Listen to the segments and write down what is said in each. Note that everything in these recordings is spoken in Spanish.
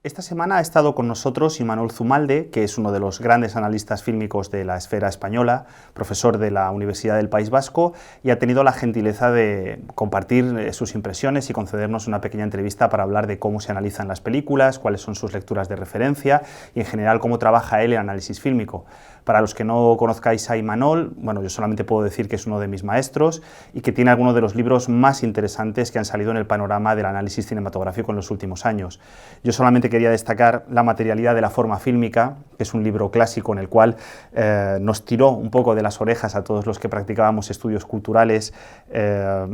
Esta semana ha estado con nosotros Imanol Zumalde, que es uno de los grandes analistas fílmicos de la esfera española, profesor de la Universidad del País Vasco, y ha tenido la gentileza de compartir sus impresiones y concedernos una pequeña entrevista para hablar de cómo se analizan las películas, cuáles son sus lecturas de referencia y en general cómo trabaja él el análisis fílmico. Para los que no conozcáis a Imanol, bueno, yo solamente puedo decir que es uno de mis maestros y que tiene algunos de los libros más interesantes que han salido en el panorama del análisis cinematográfico en los últimos años. Yo solamente quería destacar La materialidad de la forma fílmica, que es un libro clásico en el cual nos tiró un poco de las orejas a todos los que practicábamos estudios culturales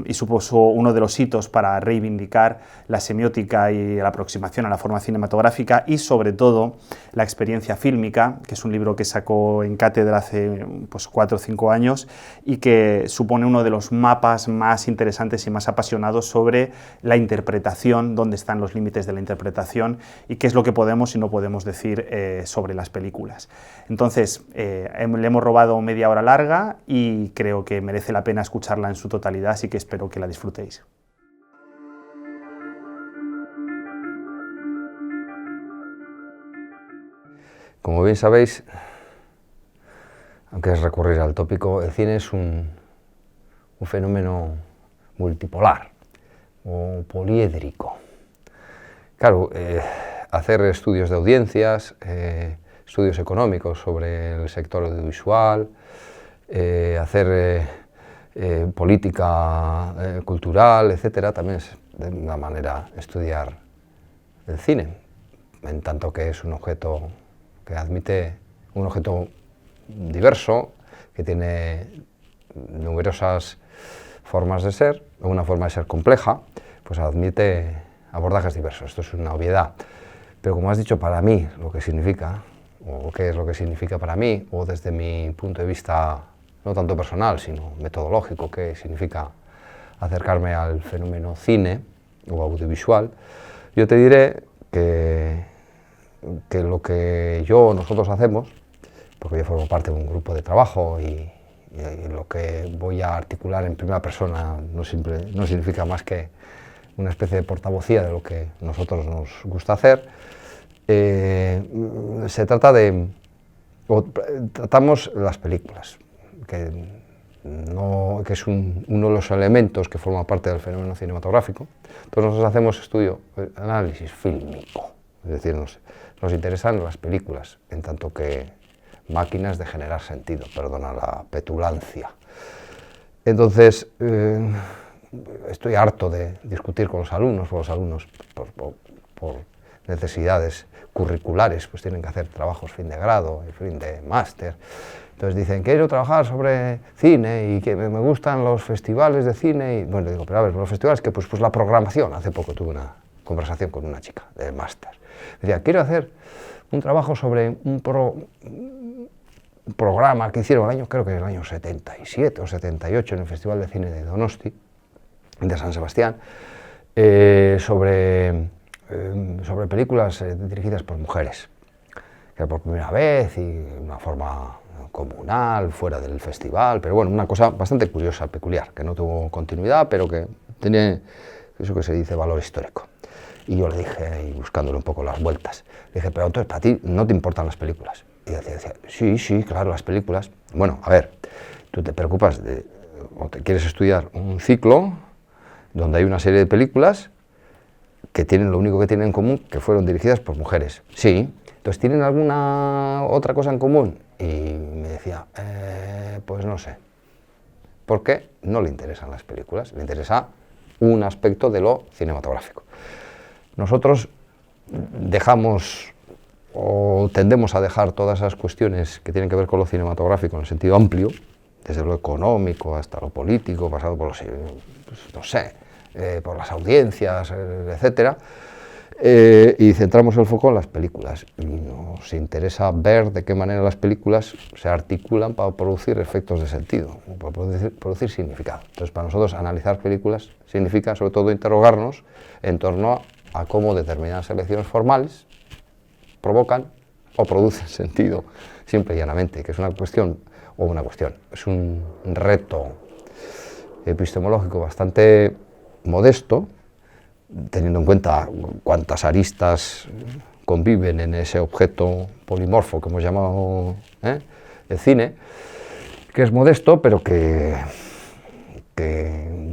y supuso uno de los hitos para reivindicar la semiótica y la aproximación a la forma cinematográfica y sobre todo la experiencia fílmica, que es un libro que sacó en cátedra hace 4 o 5 años y que supone uno de los mapas más interesantes y más apasionados sobre la interpretación, dónde están los límites de la interpretación y qué es lo que podemos y no podemos decir sobre las películas. Entonces, le hemos robado media hora larga y creo que merece la pena escucharla en su totalidad, así que espero que la disfrutéis. Como bien sabéis, aunque es recurrir al tópico, el cine es un fenómeno multipolar o poliédrico. Claro, hacer estudios de audiencias, estudios económicos sobre el sector audiovisual, hacer política cultural, etcétera, también es de una manera estudiar el cine, en tanto que es un objeto que admite un objeto diverso, que tiene numerosas formas de ser, una forma de ser compleja, pues admite abordajes diversos. Esto es una obviedad. Pero como has dicho, para mí, lo que significa, o qué es lo que significa para mí, o desde mi punto de vista no tanto personal, sino metodológico, qué significa acercarme al fenómeno cine o audiovisual, yo te diré que lo que nosotros hacemos, porque yo formo parte de un grupo de trabajo y lo que voy a articular en primera persona no significa más que una especie de portavocía de lo que nosotros nos gusta hacer, se trata de... tratamos las películas, que es uno de los elementos que forma parte del fenómeno cinematográfico. Entonces nosotros hacemos análisis fílmico, es decir, nos interesan las películas, en tanto que máquinas de generar sentido, perdona la petulancia. Entonces, estoy harto de discutir con los alumnos, porque los alumnos, por necesidades curriculares, pues tienen que hacer trabajos fin de grado y fin de máster. Entonces dicen, quiero trabajar sobre cine y que me gustan los festivales de cine. Y bueno, digo, pero a ver, los festivales, que pues la programación. Hace poco tuve una conversación con una chica del máster. Decía, quiero hacer un trabajo sobre un programa que hicieron creo que en el año 77 o 78 en el Festival de Cine de Donosti, de San Sebastián, sobre películas dirigidas por mujeres, que era por primera vez y de una forma comunal, fuera del festival, pero bueno, una cosa bastante curiosa, peculiar, que no tuvo continuidad, pero que tiene eso que se dice valor histórico. Y yo le dije, y buscándole un poco las vueltas, le dije, pero entonces para ti no te importan las películas. Y decía, sí, claro, las películas. Bueno, a ver, tú te preocupas o te quieres estudiar un ciclo donde hay una serie de películas que tienen lo único que tienen en común, que fueron dirigidas por mujeres. Sí, entonces ¿tienen alguna otra cosa en común? Y me decía, pues no sé. ¿Por qué? No le interesan las películas, le interesa un aspecto de lo cinematográfico. Nosotros dejamos o tendemos a dejar todas esas cuestiones que tienen que ver con lo cinematográfico en el sentido amplio, desde lo económico hasta lo político, pasado por los, no sé, por las audiencias, etcétera, y centramos el foco en las películas. Y nos interesa ver de qué manera las películas se articulan para producir efectos de sentido, para producir significado. Entonces, para nosotros, analizar películas significa, sobre todo, interrogarnos en torno a cómo determinadas elecciones formales provocan o producen sentido, simple y llanamente, que es es un reto epistemológico bastante modesto, teniendo en cuenta cuántas aristas conviven en ese objeto polimorfo que hemos llamado el cine, que es modesto, pero que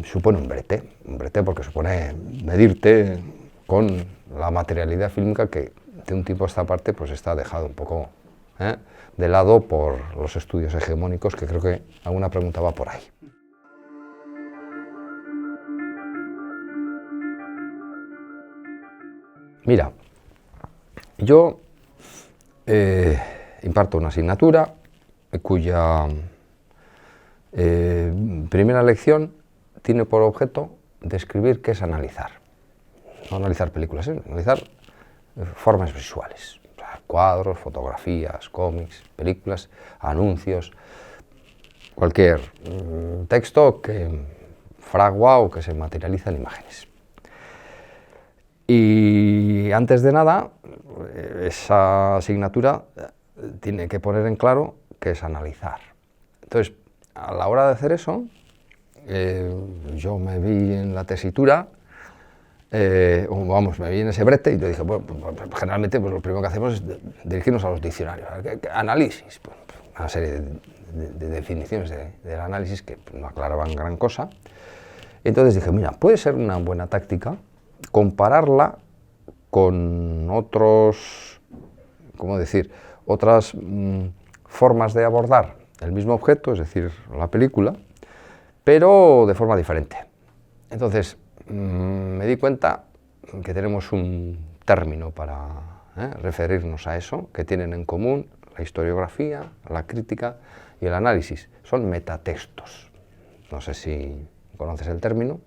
supone un brete porque supone medirte con la materialidad fílmica que de un tiempo a esta parte pues está dejado un poco de lado por los estudios hegemónicos, que creo que alguna pregunta va por ahí. Mira, yo imparto una asignatura cuya primera lección tiene por objeto describir qué es analizar. No analizar películas, analizar formas visuales. O sea, cuadros, fotografías, cómics, películas, anuncios, cualquier texto que fragua o que se materializa en imágenes. Y antes de nada, esa asignatura tiene que poner en claro qué es analizar. Entonces, a la hora de hacer eso, yo me vi en la tesitura, me vi en ese brete y yo dije, bueno, pues, generalmente pues, lo primero que hacemos es dirigirnos a los diccionarios. Análisis, pues, una serie de definiciones del análisis que no aclaraban gran cosa. Entonces dije, mira, puede ser una buena táctica compararla con otras formas de abordar el mismo objeto, es decir, la película, pero de forma diferente. Entonces, me di cuenta que tenemos un término para referirnos a eso, que tienen en común la historiografía, la crítica y el análisis. Son metatextos. No sé si conoces el término.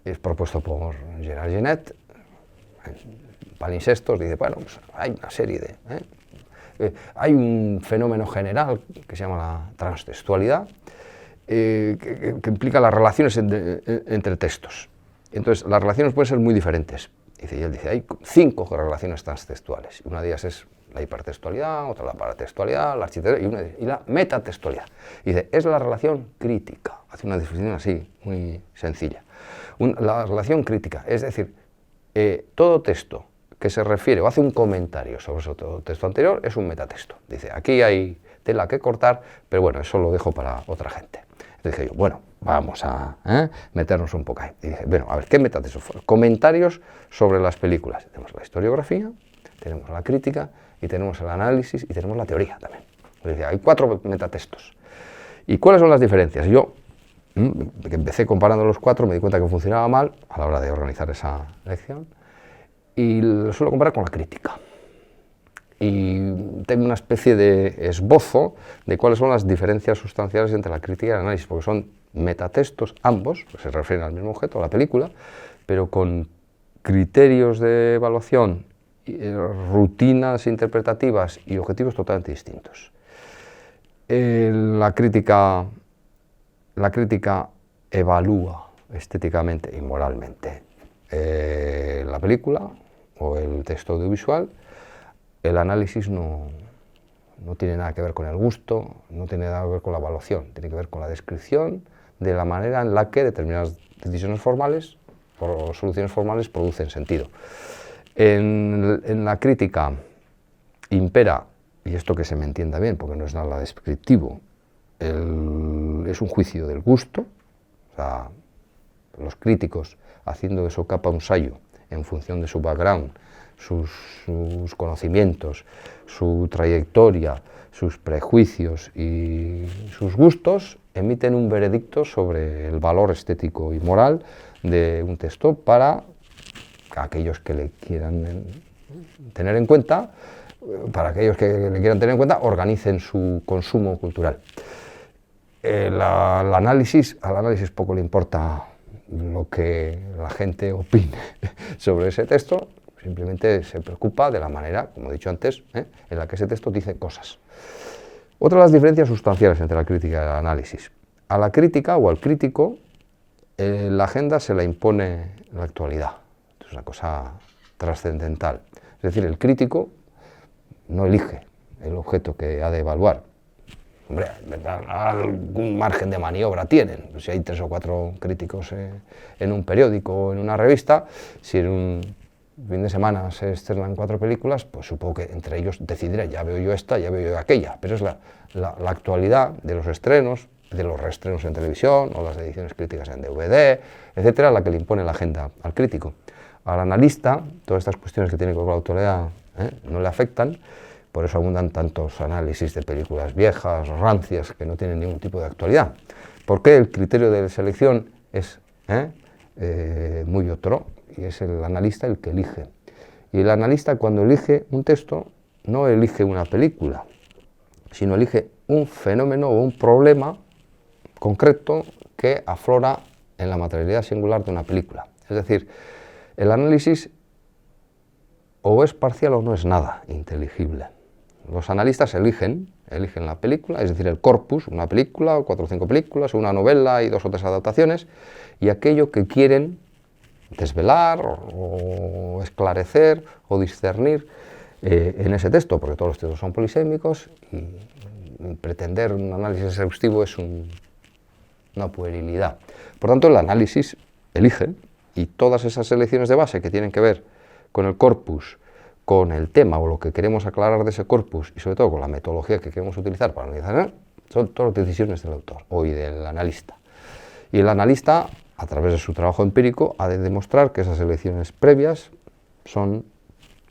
Es propuesto por Gerard Genet, palinsestos, dice, bueno, pues hay una serie de... hay un fenómeno general que se llama la transtextualidad, que implica las relaciones entre textos. Entonces, las relaciones pueden ser muy diferentes. Y él dice, hay 5 relaciones transtextuales. Una de ellas es la hipertextualidad, otra la paratextualidad, la arquitectura y la metatextualidad. Y dice, es la relación crítica. Hace una definición así, muy sencilla. La relación crítica, es decir, todo texto que se refiere o hace un comentario sobre otro texto anterior es un metatexto. Dice, aquí hay tela que cortar, pero bueno, eso lo dejo para otra gente. Entonces dije yo, bueno, vamos a meternos un poco ahí. Y dije, bueno, a ver, ¿qué metatextos? Comentarios sobre las películas. Tenemos la historiografía, tenemos la crítica, y tenemos el análisis, y tenemos la teoría también. Dije, hay 4 metatextos. ¿Y cuáles son las diferencias? Yo, que empecé comparando los 4, me di cuenta que funcionaba mal a la hora de organizar esa lección, y lo suelo comparar con la crítica. Y tengo una especie de esbozo de cuáles son las diferencias sustanciales entre la crítica y el análisis, porque son metatextos ambos, que se refieren al mismo objeto, a la película, pero con criterios de evaluación, rutinas interpretativas y objetivos totalmente distintos. La crítica evalúa estéticamente y moralmente la película o el texto audiovisual. El análisis no tiene nada que ver con el gusto, no tiene nada que ver con la evaluación, tiene que ver con la descripción de la manera en la que determinadas decisiones formales o soluciones formales producen sentido. En la crítica impera, y esto que se me entienda bien, porque no es nada descriptivo, es un juicio del gusto. O sea, los críticos haciendo de su capa un sayo en función de su background, sus conocimientos, su trayectoria, sus prejuicios y sus gustos, emiten un veredicto sobre el valor estético y moral de un texto para aquellos que le quieran tener en cuenta, organicen su consumo cultural. Al análisis poco le importa lo que la gente opine sobre ese texto, simplemente se preocupa de la manera, como he dicho antes, en la que ese texto dice cosas. Otra de las diferencias sustanciales entre la crítica y el análisis. A la crítica o al crítico, la agenda se la impone la actualidad. Es una cosa trascendental. Es decir, el crítico no elige el objeto que ha de evaluar. Hombre, algún margen de maniobra tienen. Si hay 3 o 4 críticos en un periódico o en una revista, si en un fin de semana se estrenan 4 películas, pues supongo que entre ellos decidirán, ya veo yo esta, ya veo yo aquella. Pero es la actualidad de los estrenos, de los reestrenos en televisión o las ediciones críticas en DVD, etcétera, la que le impone la agenda al crítico. Al analista, todas estas cuestiones que tienen que ver con la actualidad no le afectan. Por eso abundan tantos análisis de películas viejas, rancias, que no tienen ningún tipo de actualidad. Porque el criterio de selección es muy otro, y es el analista el que elige. Y el analista, cuando elige un texto, no elige una película, sino elige un fenómeno o un problema concreto que aflora en la materialidad singular de una película. Es decir, el análisis o es parcial o no es nada inteligible. Los analistas eligen la película, es decir, el corpus, una película, o 4 o 5 películas, una novela y 2 o 3 adaptaciones, y aquello que quieren desvelar o esclarecer o discernir en ese texto, porque todos los textos son polisémicos y pretender un análisis exhaustivo es una puerilidad. Por tanto, el análisis elige, y todas esas elecciones de base que tienen que ver con el corpus, con el tema o lo que queremos aclarar de ese corpus y sobre todo con la metodología que queremos utilizar para analizar, son todas decisiones del autor o del analista. Y el analista, a través de su trabajo empírico, ha de demostrar que esas elecciones previas son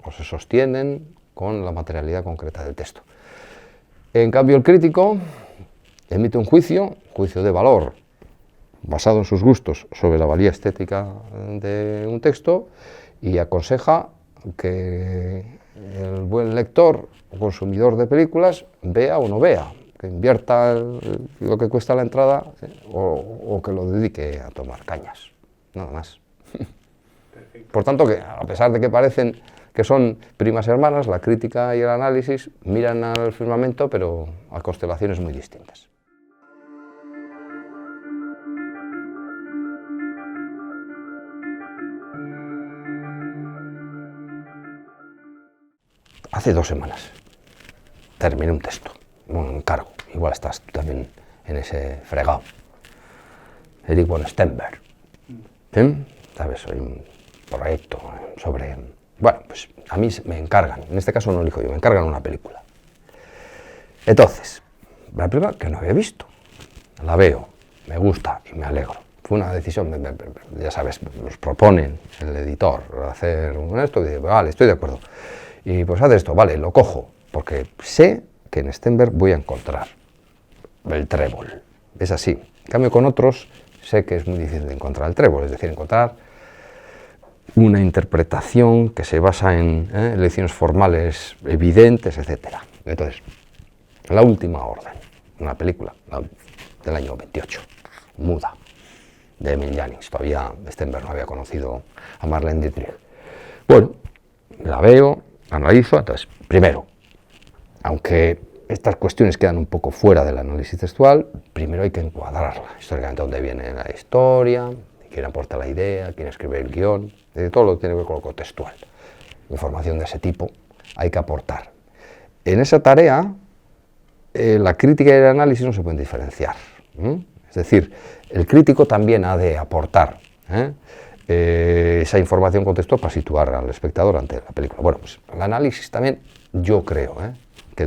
o se sostienen con la materialidad concreta del texto. En cambio, el crítico emite un juicio de valor, basado en sus gustos sobre la valía estética de un texto, y aconseja que el buen lector o consumidor de películas vea o no vea, que invierta lo que cuesta la entrada o que lo dedique a tomar cañas, nada más. Perfecto. Por tanto, que a pesar de que parecen que son primas hermanas, la crítica y el análisis miran al firmamento, pero a constelaciones muy distintas. Hace 2 semanas terminé un texto, un encargo, igual estás tú también en ese fregado. Erich von Sternberg, ¿sí? ¿Sabes? Hay un proyecto sobre... Bueno, pues a mí me encargan, en este caso no elijo yo, me encargan una película. Entonces, la película que no había visto, la veo, me gusta y me alegro. Fue una decisión, ya sabes, nos proponen el editor hacer esto y dice, vale, estoy de acuerdo. Y pues hace esto, vale, lo cojo, porque sé que en Sternberg voy a encontrar el trébol. Es así. En cambio, con otros sé que es muy difícil de encontrar el trébol, es decir, encontrar una interpretación que se basa en elecciones formales evidentes, etc. Entonces, La última orden, una película del año 28, muda, de Emil Jannings. Todavía Sternberg no había conocido a Marlene Dietrich. Bueno, la veo, analizo. Entonces, primero, aunque estas cuestiones quedan un poco fuera del análisis textual, primero hay que encuadrarla históricamente, dónde viene la historia, quién aporta la idea, quién escribe el guión, todo lo que tiene que ver con lo contextual. Información de ese tipo hay que aportar. En esa tarea, la crítica y el análisis no se pueden diferenciar. Es decir, el crítico también ha de aportar esa información contextual para situar al espectador ante la película. Bueno, pues el análisis también, yo creo, que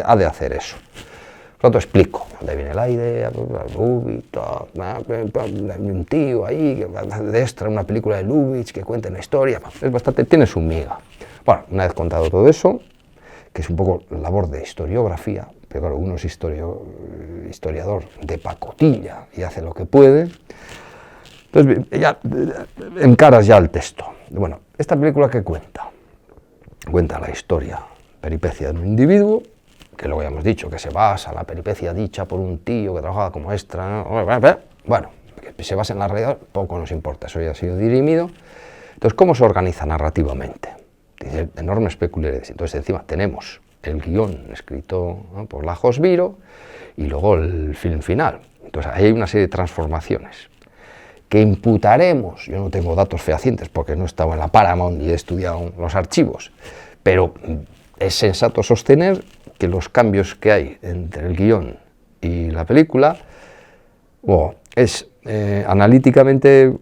ha de hacer eso. Por lo tanto, explico dónde viene la idea, un tío ahí que de extra una película de Lubitsch que cuenta una historia, es bastante, tiene su miga. Bueno, una vez contado todo eso, que es un poco labor de historiografía, pero claro, uno es historiador de pacotilla y hace lo que puede, entonces ya encaras ya el texto. Bueno, ¿esta película qué cuenta? Cuenta la historia, peripecia de un individuo, que luego ya hemos dicho que se basa en la peripecia dicha por un tío que trabajaba como extra, ¿no? Bueno, que se basa en la realidad, poco nos importa, eso ya ha sido dirimido. Entonces, ¿cómo se organiza narrativamente? Tiene enormes peculiaridades. Entonces, encima tenemos el guión escrito, ¿no?, por Lajos Viro y luego el film final. Entonces, ahí hay una serie de transformaciones que imputaremos. Yo no tengo datos fehacientes porque no he estado en la Paramount y he estudiado los archivos, pero es sensato sostener que los cambios que hay entre el guión y la película, es analíticamente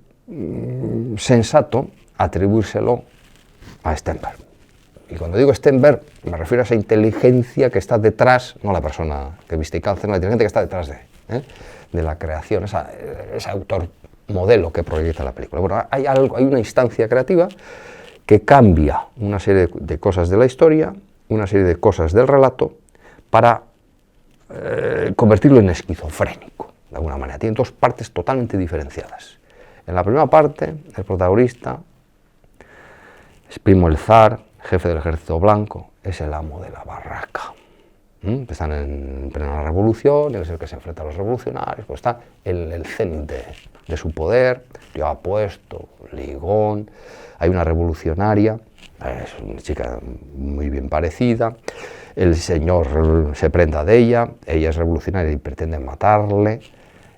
sensato atribuírselo a Stenberg. Y cuando digo Stenberg, me refiero a esa inteligencia que está detrás, no la persona que viste y calza, no, la inteligencia que está detrás de la creación, ese autor modelo que proyecta la película. Bueno, hay una instancia creativa que cambia una serie de cosas de la historia, una serie de cosas del relato, para convertirlo en esquizofrénico, de alguna manera. Tiene dos partes totalmente diferenciadas. En la primera parte, el protagonista es Primo el Zar, jefe del ejército blanco, es el amo de la barraca. Están en plena revolución, él es el que se enfrenta a los revolucionarios, pues está el cenit de su poder, lleva puesto, ligón, hay una revolucionaria, es una chica muy bien parecida, el señor se prenda de ella es revolucionaria y pretende matarle,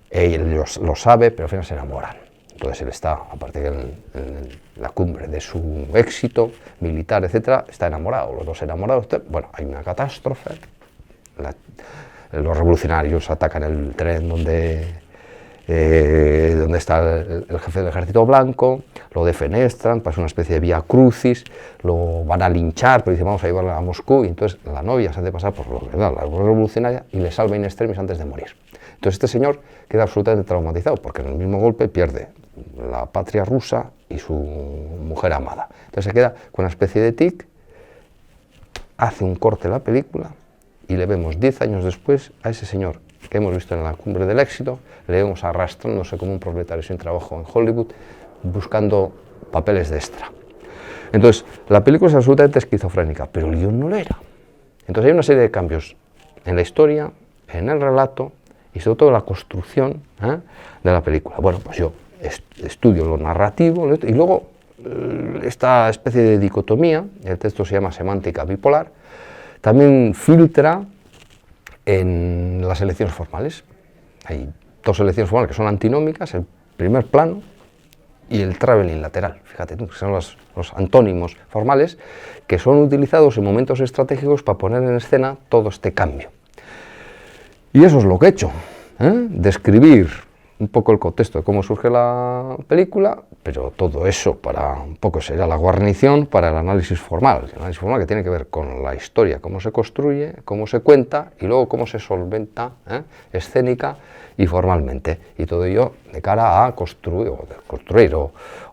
él lo sabe, pero al final se enamoran. Entonces él está, aparte de en la cumbre de su éxito militar, etcétera, está enamorado, los dos enamorados. Bueno, hay una catástrofe, los revolucionarios atacan el tren donde está el jefe del ejército blanco, lo defenestran, pasa una especie de vía crucis, lo van a linchar, pero dicen vamos a llevarla a Moscú, y entonces la novia se hace pasar por la revolucionaria y le salva in extremis antes de morir. Entonces este señor queda absolutamente traumatizado, porque en el mismo golpe pierde la patria rusa y su mujer amada. Entonces se queda con una especie de tic, hace un corte en la película y le vemos 10 años después a ese señor que hemos visto en la cumbre del éxito, le vemos arrastrándose como un proletario sin trabajo en Hollywood, buscando papeles de extra. Entonces, la película es absolutamente esquizofrénica, pero el guión no lo era. Entonces hay una serie de cambios en la historia, en el relato y sobre todo en la construcción de la película. Bueno, pues yo estudio lo narrativo y luego esta especie de dicotomía, el texto se llama semántica bipolar, también filtra en las elecciones formales. Hay dos elecciones formales que son antinómicas, el primer plano y el traveling lateral. Fíjate tú, que son los antónimos formales que son utilizados en momentos estratégicos para poner en escena todo este cambio. Y eso es lo que he hecho, describir un poco el contexto de cómo surge la película, pero todo eso para un poco será la guarnición para el análisis formal que tiene que ver con la historia, cómo se construye, cómo se cuenta y luego cómo se solventa escénica y formalmente, y todo ello de cara a construir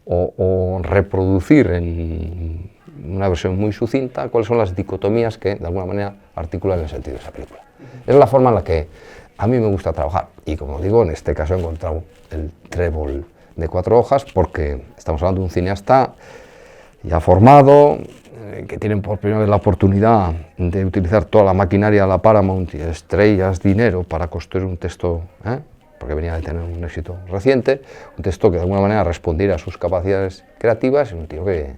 o reproducir en una versión muy sucinta cuáles son las dicotomías que de alguna manera articulan el sentido de esa película. Es la forma en la que a mí me gusta trabajar, y como digo, en este caso he encontrado el trébol de 4 hojas, porque estamos hablando de un cineasta ya formado, que tienen por primera vez la oportunidad de utilizar toda la maquinaria de la Paramount y estrellas, dinero para construir un texto, porque venía de tener un éxito reciente, un texto que de alguna manera respondiera a sus capacidades creativas, y un tío que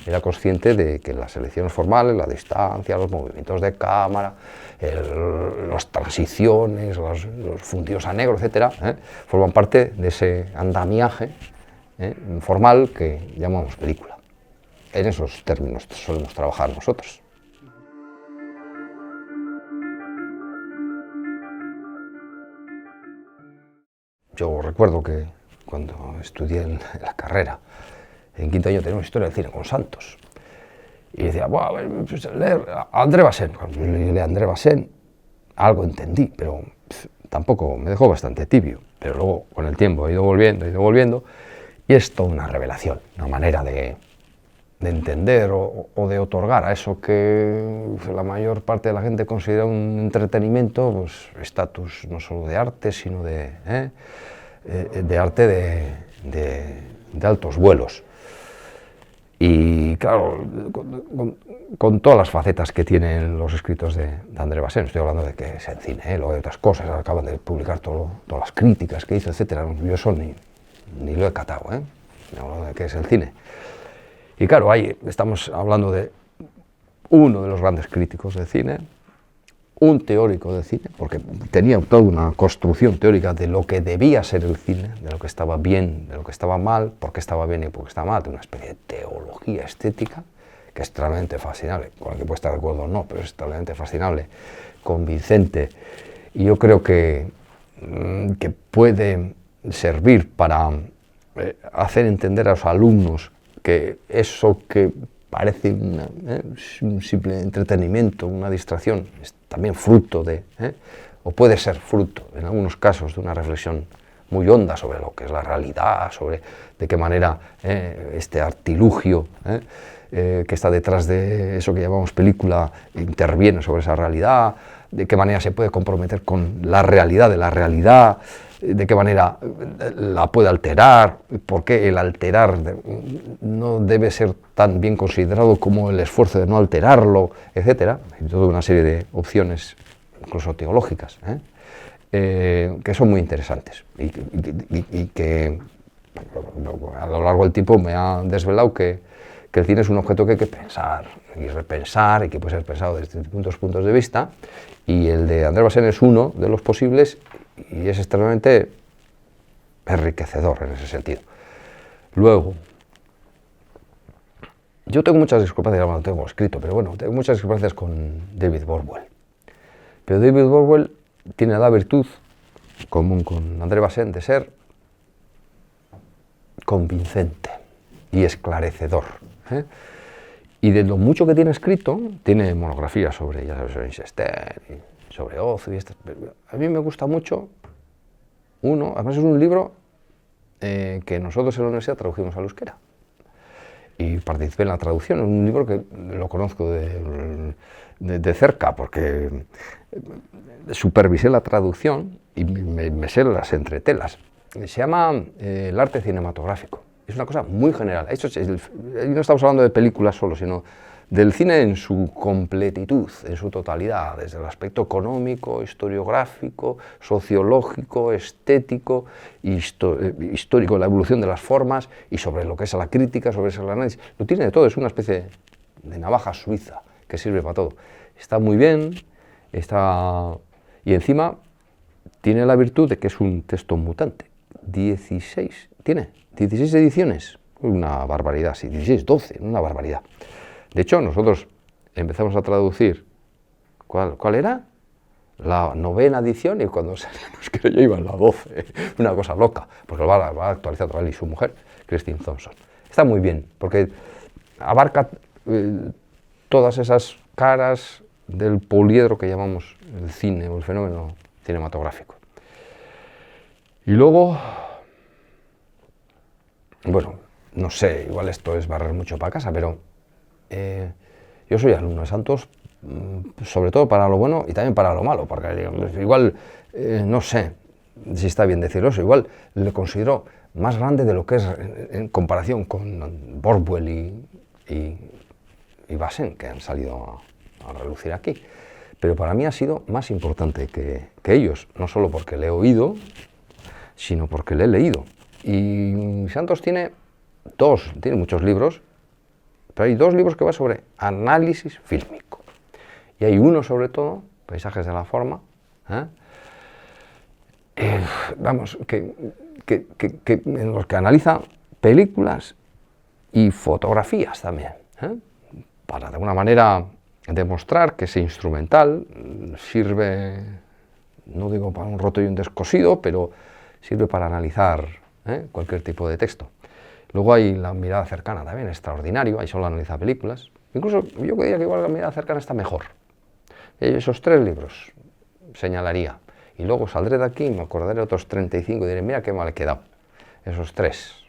era consciente de que las elecciones formales, la distancia, los movimientos de cámara, las transiciones, los fundidos a negro, etcétera, forman parte de ese andamiaje formal que llamamos película. En esos términos solemos trabajar nosotros. Yo recuerdo que cuando estudié en la carrera, en quinto año teníamos historia del cine con Santos. Y decía, pues leer a André Bazin. Cuando yo leí a André Bazin, algo entendí, pero tampoco me dejó bastante tibio. Pero luego, con el tiempo, he ido volviendo, y es toda una revelación, una manera de entender o de otorgar a eso que la mayor parte de la gente considera un entretenimiento, pues estatus no solo de arte, sino de arte de altos vuelos. Y claro, con todas las facetas que tienen los escritos de André Bazin, estoy hablando de que es el cine, luego de otras cosas, acaban de publicar todas las críticas que hizo, etcétera. Yo eso ni lo he catado, hablando de que es el cine. Y claro, ahí estamos hablando de uno de los grandes críticos de cine, un teórico de cine, porque tenía toda una construcción teórica de lo que debía ser el cine, de lo que estaba bien, de lo que estaba mal, por qué estaba bien y por qué estaba mal, de una especie de teología estética que es extremadamente fascinable, con el que puede estar de acuerdo o no, pero es extremadamente fascinable, convincente, y yo creo que puede servir para hacer entender a los alumnos que eso que parece un simple entretenimiento, una distracción, es también fruto de, o puede ser fruto, en algunos casos, de una reflexión muy honda sobre lo que es la realidad, sobre de qué manera este artilugio que está detrás de eso que llamamos película interviene sobre esa realidad, de qué manera se puede comprometer con la realidad de la realidad, de qué manera la puede alterar, por qué el alterar no debe ser tan bien considerado como el esfuerzo de no alterarlo, etcétera, y toda una serie de opciones, incluso teológicas, que son muy interesantes y que a lo largo del tiempo me ha desvelado que el cine es un objeto que hay que pensar y repensar y que puede ser pensado desde distintos puntos de vista, y el de Andrés Bazin es uno de los posibles y es extremadamente enriquecedor en ese sentido. Luego, yo tengo muchas discrepancias, no lo tengo escrito, pero bueno, tengo muchas discrepancias con David Bordwell. Pero David Bordwell tiene la virtud común con Andrés Bazin de ser convincente y esclarecedor. Y de lo mucho que tiene escrito, tiene monografías sobre, ya sabes, sobre Eisenstein, sobre Ozu y estas. A mí me gusta mucho uno, además es un libro que nosotros en la universidad tradujimos al euskera y participé en la traducción. Es un libro que lo conozco de cerca porque supervisé la traducción y me sé las entretelas. Se llama El arte cinematográfico. Es una cosa muy general. No estamos hablando de películas solo, sino del cine en su completitud, en su totalidad, desde el aspecto económico, historiográfico, sociológico, estético, histórico, la evolución de las formas y sobre lo que es la crítica, sobre ese análisis. Lo tiene de todo, es una especie de navaja suiza que sirve para todo. Está muy bien, y encima tiene la virtud de que es un texto mutante. 16 ediciones, una barbaridad, sí, 16, 12, una barbaridad. De hecho, nosotros empezamos a traducir, ¿cuál era? La 9ª edición, y cuando salíamos, que yo iba en la 12, una cosa loca, porque lo va a actualizar él y su mujer, Christine Thompson. Está muy bien, porque abarca todas esas caras del poliedro que llamamos el cine o el fenómeno cinematográfico. Y luego, bueno, no sé, igual esto es barrer mucho para casa, pero yo soy alumno de Santos, sobre todo para lo bueno y también para lo malo, porque igual, no sé si está bien decirlo eso, igual le considero más grande de lo que es en comparación con Bordwell y Bazin, que han salido a relucir aquí. Pero para mí ha sido más importante que ellos, no solo porque le he oído, sino porque le he leído. Y Santos tiene muchos libros, pero hay 2 libros que van sobre análisis fílmico. Y hay uno sobre todo, Paisajes de la forma, vamos, en los que analiza películas y fotografías también, para de alguna manera demostrar que ese instrumental sirve, no digo para un roto y un descosido, pero sirve para analizar cualquier tipo de texto. Luego hay la mirada cercana también, extraordinario, ahí solo analiza películas. Incluso yo diría que igual la mirada cercana está mejor. Esos 3 libros señalaría. Y luego saldré de aquí y me acordaré de otros 35 y diré, mira qué mal he quedado. Esos 3.